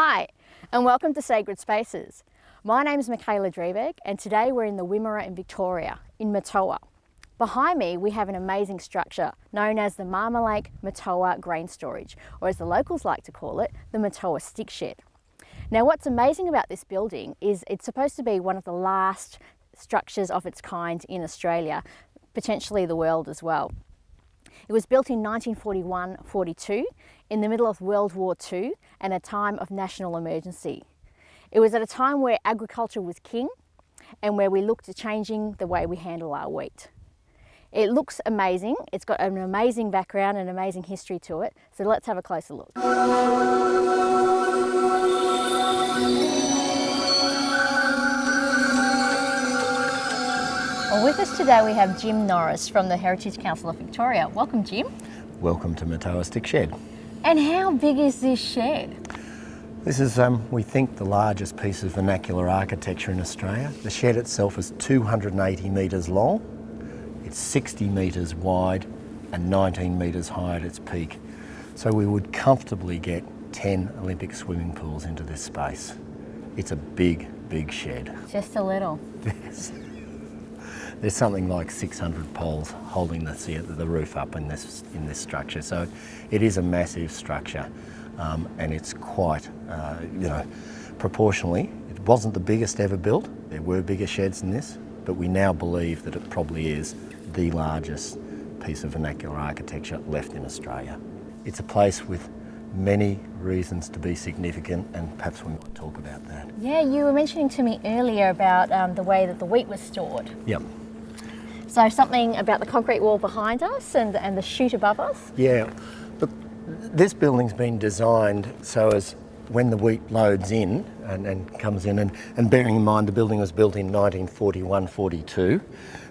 Hi, and welcome to Sacred Spaces. My name is Michaela Drieberg, and today we're in the Wimmera in Victoria, in Murtoa. Behind me, we have an amazing structure known as the Marmalake Murtoa Grain Storage, or as the locals like to call it, the Murtoa Stick Shed. Now, what's amazing about this building is it's supposed to be one of the last structures of its kind in Australia, potentially the world as well. It was built in 1941-42 in the middle of World War II and a time of national emergency. It was at a time where agriculture was king and where we looked at changing the way we handle our wheat. It looks amazing. It's got an amazing background and amazing history to it. So let's have a closer look. Well, with us today we have Jim Norris from the Heritage Council of Victoria. Welcome, Jim. Welcome to Murtoa Stick Shed. And how big is this shed? This is, we think, the largest piece of vernacular architecture in Australia. The shed itself is 280 metres long, it's 60 metres wide and 19 metres high at its peak. So we would comfortably get 10 Olympic swimming pools into this space. It's a big, big shed. Just a little. There's something like 600 poles holding the roof up in this structure. So it is a massive structure, and it's quite, proportionally. It wasn't the biggest ever built. There were bigger sheds than this, but we now believe that it probably is the largest piece of vernacular architecture left in Australia. It's a place with many reasons to be significant, and perhaps we might talk about that. Yeah, you were mentioning to me earlier about the way that the wheat was stored. Yep. So something about the concrete wall behind us and the chute above us? Yeah. Look, this building's been designed so as when the wheat loads in and comes in, and bearing in mind the building was built in 1941-42,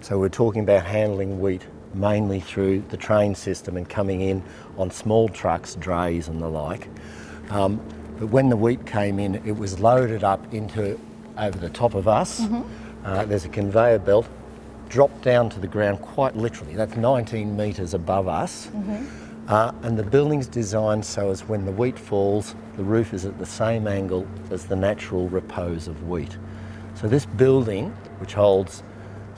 so we're talking about handling wheat mainly through the train system and coming in on small trucks, drays and the like. But when the wheat came in, it was loaded up over the top of us. Mm-hmm. There's a conveyor belt, dropped down to the ground quite literally. That's 19 metres above us. Mm-hmm. And the building's designed so as when the wheat falls, the roof is at the same angle as the natural repose of wheat. So this building, which holds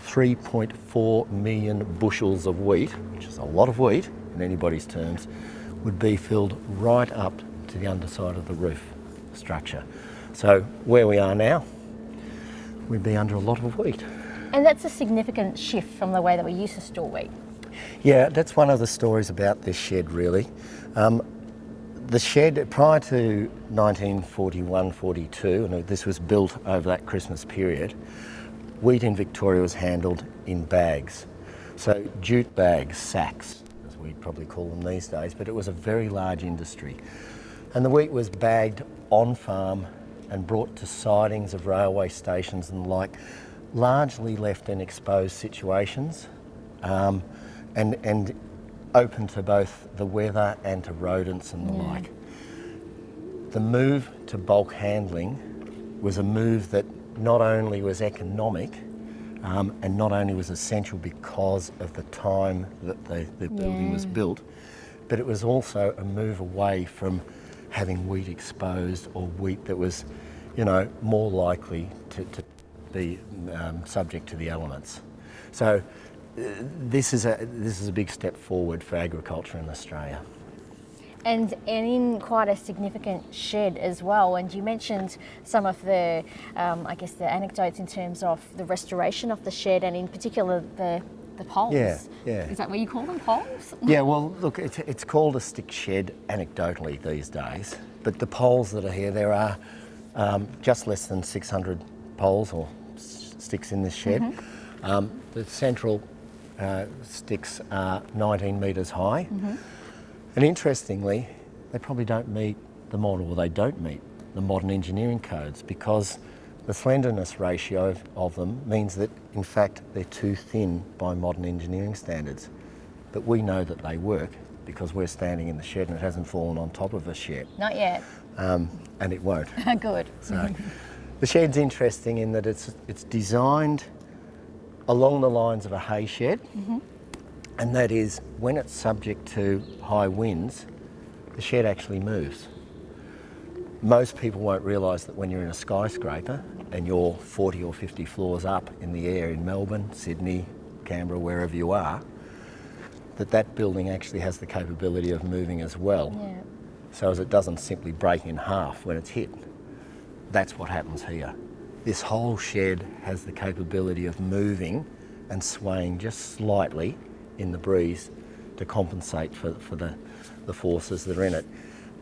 3.4 million bushels of wheat, which is a lot of wheat in anybody's terms, would be filled right up to the underside of the roof structure. So where we are now, we'd be under a lot of wheat. And that's a significant shift from the way that we used to store wheat. Yeah, that's one of the stories about this shed, really. The shed, prior to 1941-42, and this was built over that Christmas period, wheat in Victoria was handled in bags. So jute bags, sacks, as we'd probably call them these days, but it was a very large industry. And the wheat was bagged on farm and brought to sidings of railway stations and the like, largely left in exposed situations, and open to both the weather and to rodents and the like. The move to bulk handling was a move that not only was economic and not only was essential because of the time that the building was built, but it was also a move away from having wheat exposed or wheat that was, more likely to be subject to the elements. So this is a big step forward for agriculture in Australia. And in quite a significant shed as well. And you mentioned some of the, the anecdotes in terms of the restoration of the shed, and in particular the poles. Yeah. Is that what you call them, poles? Yeah, well, look, it's called a stick shed anecdotally these days, but the poles that are here, there are just less than 600 poles or sticks in this shed. Mm-hmm. The central sticks are 19 metres high. Mm-hmm. And interestingly, they probably don't meet the modern engineering codes, because the slenderness ratio of them means that, in fact, they're too thin by modern engineering standards. But we know that they work because we're standing in the shed and it hasn't fallen on top of us yet. Not yet. And it won't. Good. So the shed's interesting in that it's designed along the lines of a hay shed. Mm-hmm. And that is, when it's subject to high winds, the shed actually moves. Most people won't realise that when you're in a skyscraper and you're 40 or 50 floors up in the air in Melbourne, Sydney, Canberra, wherever you are, that building actually has the capability of moving as well. Yeah. So as it doesn't simply break in half when it's hit. That's what happens here. This whole shed has the capability of moving and swaying just slightly in the breeze to compensate for the forces that are in it.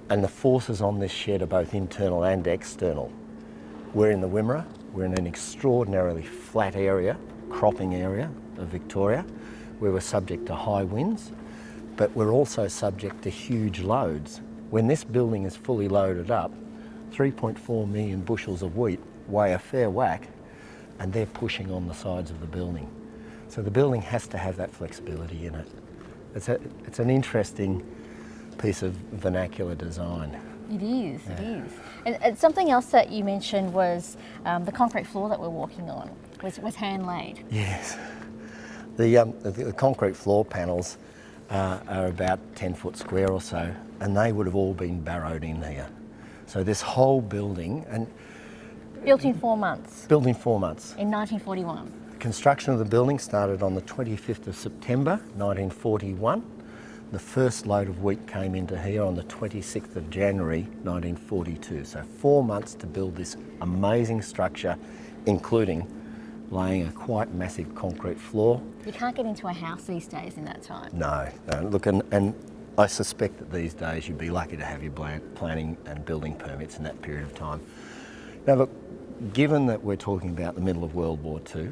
And the forces on this shed are both internal and external. We're in the Wimmera, we're in an extraordinarily flat area, cropping area of Victoria, where we're subject to high winds, but we're also subject to huge loads. When this building is fully loaded up, 3.4 million bushels of wheat weigh a fair whack, and they're pushing on the sides of the building. So the building has to have that flexibility in it. It's an interesting piece of vernacular design. It is, it is. And something else that you mentioned was the concrete floor that we're walking on was hand laid. Yes. The concrete floor panels are about 10 foot square or so, and they would have all been barrowed in here. So this whole building, and Built in 4 months. built in 4 months. In 1941. Construction of the building started on the 25th of September 1941. The first load of wheat came into here on the 26th of January 1942. So 4 months to build this amazing structure, including laying a quite massive concrete floor. You can't get into a house these days in that time. No. Look, and I suspect that these days you'd be lucky to have your planning and building permits in that period of time. Now look, given that we're talking about the middle of World War II,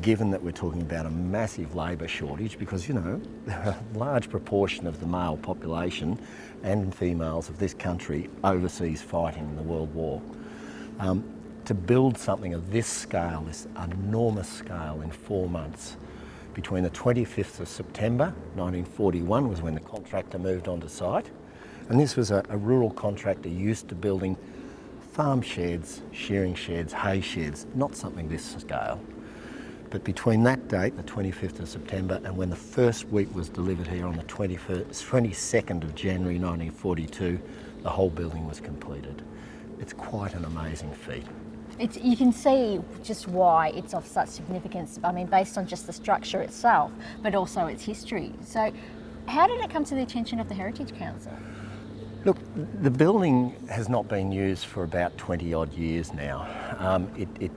given that we're talking about a massive labour shortage, because, you know, a large proportion of the male population and females of this country overseas fighting in the World War, to build something of this scale, this enormous scale in 4 months, between the 25th of September 1941 was when the contractor moved onto site, and this was a rural contractor used to building farm sheds, shearing sheds, hay sheds, not something this scale. But between that date, the 25th of September, and when the first wheat was delivered here on the 22nd of January 1942, the whole building was completed. It's quite an amazing feat. You can see just why it's of such significance, I mean, based on just the structure itself, but also its history. So how did it come to the attention of the Heritage Council? Look, the building has not been used for about 20 odd years now. It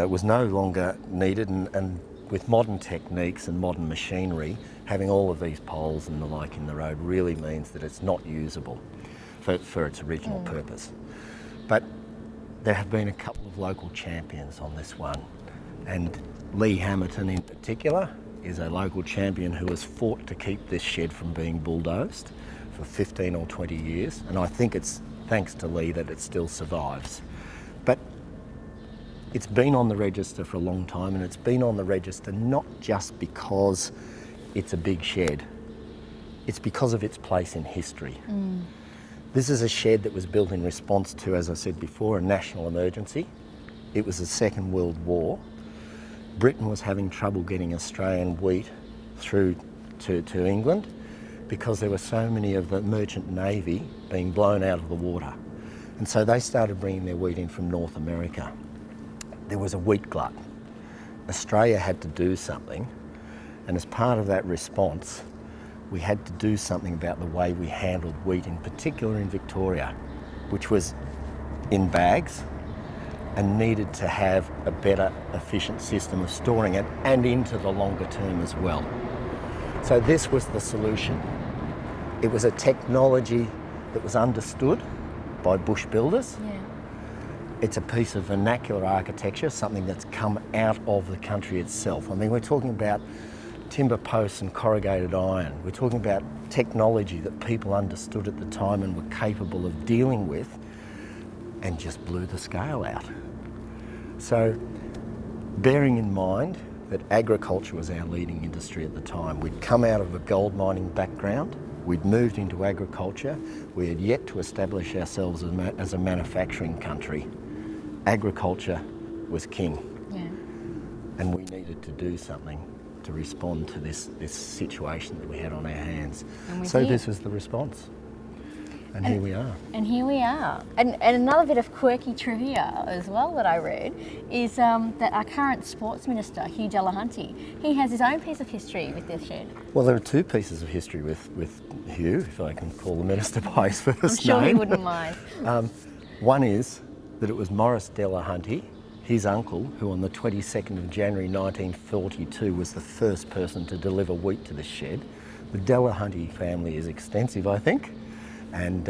was no longer needed, and with modern techniques and modern machinery, having all of these poles and the like in the road really means that it's not usable for its original purpose. But there have been a couple of local champions on this one, and Lee Hamilton in particular is a local champion who has fought to keep this shed from being bulldozed for 15 or 20 years, and I think it's thanks to Lee that it still survives. But it's been on the register for a long time, and it's been on the register not just because it's a big shed, it's because of its place in history. This is a shed that was built in response to, as I said before, a national emergency. It was the Second World War. Britain was having trouble getting Australian wheat through to England, because there were so many of the merchant navy being blown out of the water. And so they started bringing their wheat in from North America. There was a wheat glut. Australia had to do something, and as part of that response, we had to do something about the way we handled wheat, in particular in Victoria, which was in bags and needed to have a better, efficient system of storing it, and into the longer term as well. So this was the solution. It was a technology that was understood by bush builders. Yeah. It's a piece of vernacular architecture, something that's come out of the country itself. I mean, we're talking about timber posts and corrugated iron. We're talking about technology that people understood at the time and were capable of dealing with, and just blew the scale out. So, bearing in mind that agriculture was our leading industry at the time. We'd come out of a gold mining background, we'd moved into agriculture, we had yet to establish ourselves as a manufacturing country. Agriculture was king. Yeah. And we needed to do something to respond to this situation that we had on our hands. And we so did. this was the response. And here we are. And here we are. And another bit of quirky trivia as well that I read is that our current sports minister, Hugh Delahunty, he has his own piece of history with this shed. Well, there are two pieces of history with Hugh, if I can call the minister by his first I'm sure name. he wouldn't mind. One is that it was Maurice Delahunty, his uncle, who on the 22nd of January 1942 was the first person to deliver wheat to the shed. The Delahunty family is extensive, I think, and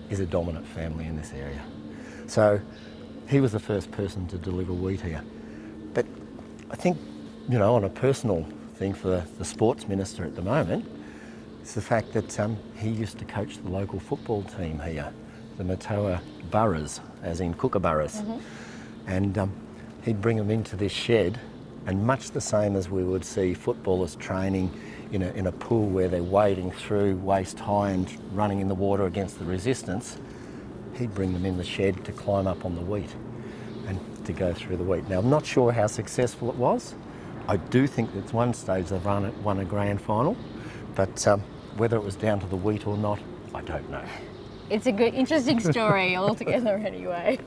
is a dominant family in this area. So he was the first person to deliver wheat here. But I think, you know, on a personal thing for the sports minister at the moment, it's the fact that he used to coach the local football team here, the Murtoa Burras, as in Kookaburras. And he'd bring them into this shed, and much the same as we would see footballers training in a pool where they're wading through waist high and running in the water against the resistance, he'd bring them in the shed to climb up on the wheat and to go through the wheat. Now, I'm not sure how successful it was. I do think that at one stage they've won a grand final, but whether it was down to the wheat or not, I don't know. It's a good, interesting story altogether anyway.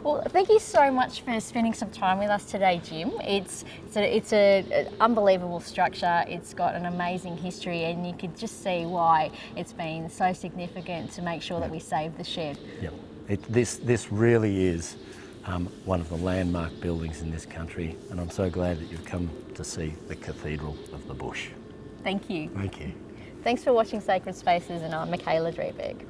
Well, thank you so much for spending some time with us today, Jim. It's an unbelievable structure. It's got an amazing history, and you could just see why it's been so significant to make sure that we save the shed. Yep. This really is one of the landmark buildings in this country, and I'm so glad that you've come to see the Cathedral of the Bush. Thank you. Thank you. Thanks for watching Sacred Spaces, and I'm Michaela Driebeck.